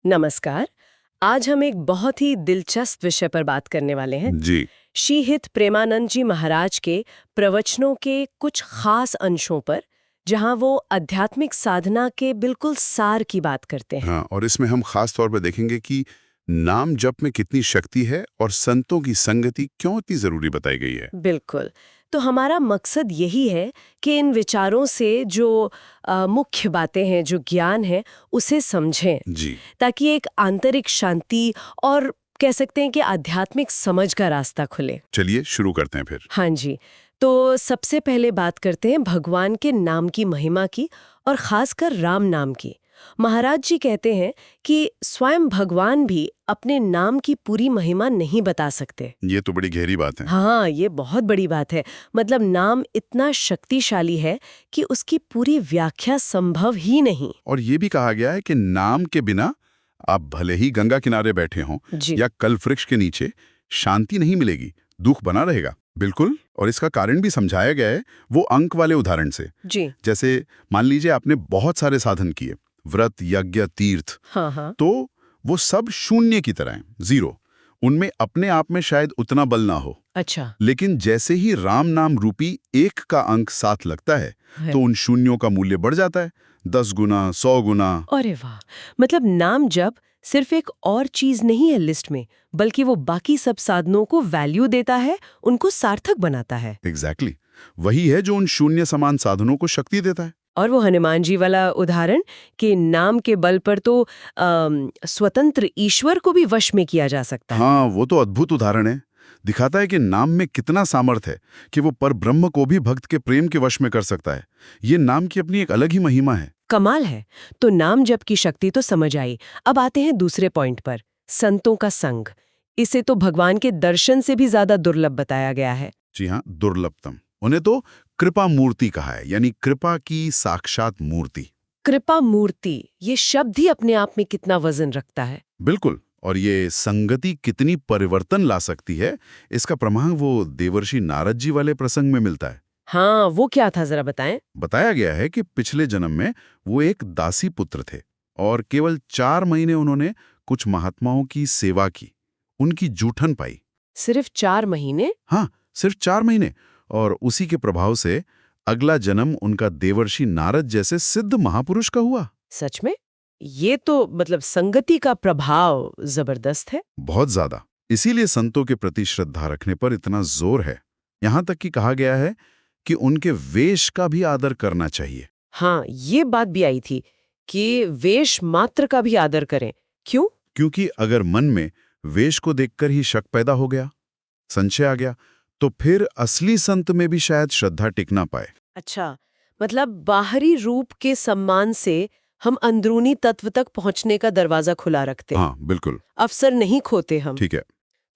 नमस्कार। आज हम एक बहुत ही दिलचस्प विषय पर बात करने वाले हैं। जी। श्रीहित प्रेमानंद जी महाराज के प्रवचनों के कुछ खास अंशों पर, जहां वो आध्यात्मिक साधना के बिल्कुल सार की बात करते हैं। हाँ, और इसमें हम खास तौर पर देखेंगे कि नाम जप में कितनी शक्ति है और संतों की संगति क्यों इतनी जरूरी बताई गई है। बिल्कुल। तो हमारा मकसद यही है कि इन विचारों से जो मुख्य बातें हैं, जो ज्ञान है, उसे समझें, जी। ताकि एक आंतरिक शांति और कह सकते हैं कि आध्यात्मिक समझ का रास्ता खुले। चलिए शुरू करते हैं फिर। हाँ जी। तो सबसे पहले बात करते हैं भगवान के नाम की महिमा की, और खासकर राम नाम की। महाराज जी कहते हैं कि स्वयं भगवान भी अपने नाम की पूरी महिमा नहीं बता सकते। ये तो बड़ी गहरी बात है। हाँ, ये बहुत बड़ी बात है। मतलब नाम इतना शक्तिशाली है कि उसकी पूरी व्याख्या संभव ही नहीं। और ये भी कहा गया है कि नाम के बिना आप भले ही गंगा किनारे बैठे हों जी। या कल्पवृक्ष के नीचे, शांति नहीं मिलेगी, दुख बना रहेगा। बिल्कुल। और इसका कारण भी समझाया गया है वो अंक वाले उदाहरण से। जी। जैसे मान लीजिए आपने बहुत सारे साधन किए, व्रत, यज्ञ, तीर्थ, हाँ हाँ। तो वो सब शून्य की तरह हैं, जीरो। उनमें अपने आप में शायद उतना बल ना हो, अच्छा लेकिन जैसे ही राम नाम रूपी एक का अंक साथ लगता है तो उन शून्यों का मूल्य बढ़ जाता है, 10 गुना, 100 गुना। अरे वाह। मतलब नाम जप सिर्फ एक और चीज नहीं है लिस्ट में, बल्कि वो बाकी सब साधनों को वैल्यू देता है, उनको सार्थक बनाता है। एग्जैक्टली। वही है जो उन शून्य समान साधनों को शक्ति देता है। और वो हनुमान जी वाला उदाहरण कि नाम के बल पर तो स्वतंत्र ईश्वर को भी वश में किया जा सकता है। हाँ, वो तो अद्भुत उदाहरण है। दिखाता है कि नाम में कितना सामर्थ्य है कि वो पर ब्रह्म को भी भक्त के प्रेम के वश में कर सकता है। ये नाम की अपनी एक अलग ही महिमा है। कमाल है। तो नाम जप की शक्ति तो समझ आई। अब आते हैं दूसरे पॉइंट पर, संतों का संग। इसे तो भगवान के दर्शन से भी ज्यादा दुर्लभ बताया गया है। जी हाँ, दुर्लभतम। उन्हें तो कृपा मूर्ति कहा है, यानी कृपा की साक्षात मूर्ति। कृपा मूर्ति, ये शब्द ही अपने आप में कितना वजन रखता है। बिल्कुल। और ये संगति कितनी परिवर्तन ला सकती है, इसका प्रमाण वो देवर्षि नारद जी वाले प्रसंग में मिलता है। हाँ, वो क्या था, जरा बताएं। बताया गया है कि पिछले जन्म में वो एक दासी पुत्र थे और केवल 4 महीने उन्होंने कुछ महात्माओं की सेवा की, उनकी जूठन पाई। सिर्फ 4 महीने? हाँ, सिर्फ 4 महीने। और उसी के प्रभाव से अगला जन्म उनका देवर्षि नारद जैसे सिद्ध महापुरुष का हुआ। सच में? ये तो मतलब संगति का प्रभाव जबरदस्त है। बहुत ज्यादा। इसीलिए संतों के प्रति श्रद्धा रखने पर इतना जोर है। यहां तक कि कहा गया है कि उनके वेश का भी आदर करना चाहिए। हाँ, ये बात भी आई थी कि वेश मात्र का भी आदर करें। क्यों? क्योंकि अगर मन में वेश को देखकर ही शक पैदा हो गया, संशय आ गया, तो फिर असली संत में भी शायद श्रद्धा टिक ना पाए। अच्छा, मतलब बाहरी रूप के सम्मान से हम अंदरूनी तत्व तक पहुंचने का दरवाजा खुला रखते हैं। हाँ, बिल्कुल। अवसर नहीं खोते हम। ठीक है।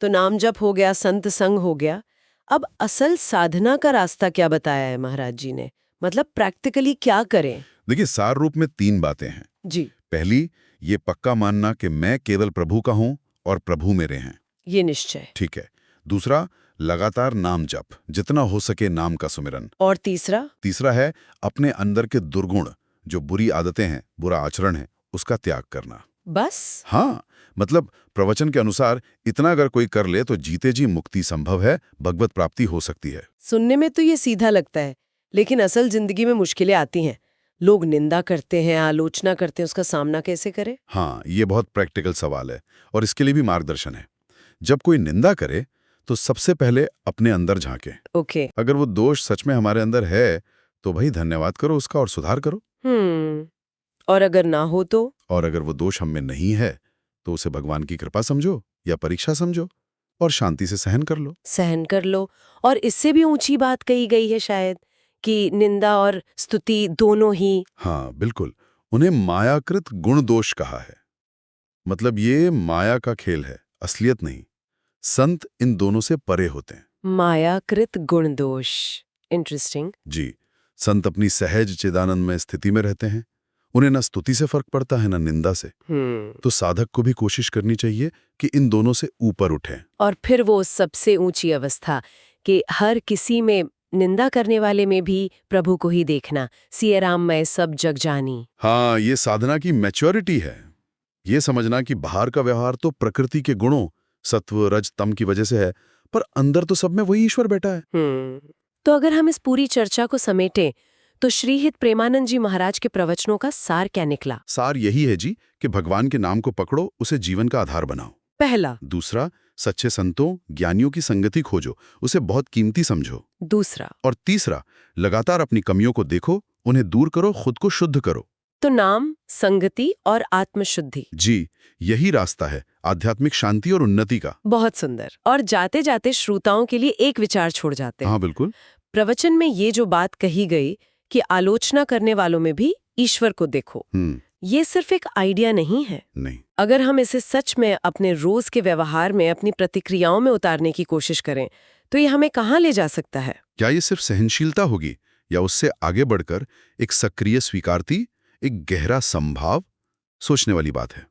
तो नाम जप हो गया, संत संग हो गया। अब असल साधना का रास्ता क्या बताया है महाराज जी ने? मतलब प्रैक्टिकली क्या करें? देखिए, सार रूप में 3 बातें हैं। जी। पहली, ये पक्का मानना कि मैं केवल प्रभु का हूं और प्रभु मेरे हैं। ये निश्चय। ठीक है। दूसरा, लगातार नाम जप, जितना हो सके नाम का सुमिरन। और तीसरा? तीसरा है अपने अंदर के दुर्गुण, जो बुरी आदतें हैं, बुरा आचरण है, उसका त्याग करना। बस? हाँ, मतलब प्रवचन के अनुसार इतना अगर कोई कर ले तो जीते जी मुक्ति संभव है, भगवत प्राप्ति हो सकती है। सुनने में तो ये सीधा लगता है, लेकिन असल जिंदगी में मुश्किलें आती हैं। लोग निंदा करते हैं, आलोचना करते हैं, उसका सामना कैसे करें? हाँ, ये बहुत प्रैक्टिकल सवाल है और इसके लिए भी मार्गदर्शन है। जब कोई निंदा करे तो सबसे पहले अपने अंदर झांके। ओके। अगर वो दोष सच में हमारे अंदर है तो भाई धन्यवाद करो उसका और सुधार करो। और अगर ना हो तो? और अगर वो दोष हम में नहीं है तो उसे भगवान की कृपा समझो या परीक्षा समझो और शांति से सहन कर लो। सहन कर लो। और इससे भी ऊंची बात कही गई है शायद, कि निंदा और स्तुति दोनों ही। हाँ, बिल्कुल। उन्हें मायाकृत गुण दोष कहा है। मतलब ये माया का खेल है, असलियत नहीं। संत इन दोनों से परे होते हैं। मायाकृत गुण दोष। इंटरेस्टिंग। जी। संत अपनी सहज चिदानंद में स्थिति में रहते हैं। उन्हें ना स्तुति से फर्क पड़ता है ना निंदा से। तो साधक को भी कोशिश करनी चाहिए कि इन दोनों से ऊपर उठें। और फिर वो सबसे ऊंची अवस्था कि हर किसी में, निंदा करने वाले में भी प्रभु को ही देखना। सिया राम मैं सब जग जानी। हाँ, ये साधना की मैच्योरिटी है। ये समझना कि बाहर का व्यवहार तो प्रकृति के गुणों सत्व रज तम की वजह से है, पर अंदर तो सब में वही ईश्वर बैठा है। तो अगर हम इस पूरी चर्चा को समेटें तो श्रीहित प्रेमानंद जी महाराज के प्रवचनों का सार क्या निकला? सार यही है जी कि भगवान के नाम को पकड़ो, उसे जीवन का आधार बनाओ। पहला। दूसरा, सच्चे संतों ज्ञानियों की संगति खोजो, उसे बहुत कीमती समझो। दूसरा। और तीसरा, लगातार अपनी कमियों को देखो, उन्हें दूर करो, खुद को शुद्ध करो। तो नाम, संगति और आत्मशुद्धि, जी, यही रास्ता है आध्यात्मिक शांति और उन्नति का। बहुत सुंदर। और जाते जाते श्रोताओं के लिए एक विचार छोड़ जाते हैं। हाँ बिल्कुल। प्रवचन में ये जो बात कही गई कि आलोचना करने वालों में भी ईश्वर को देखो, ये सिर्फ एक आइडिया नहीं है। नहीं। अगर हम इसे सच में अपने रोज के व्यवहार में, अपनी प्रतिक्रियाओं में उतारने की कोशिश करें तो ये हमें कहाँ ले जा सकता है? क्या ये सिर्फ सहनशीलता होगी या उससे आगे बढ़कर एक सक्रिय स्वीकारती, एक गहरा संभाव? सोचने वाली बात है।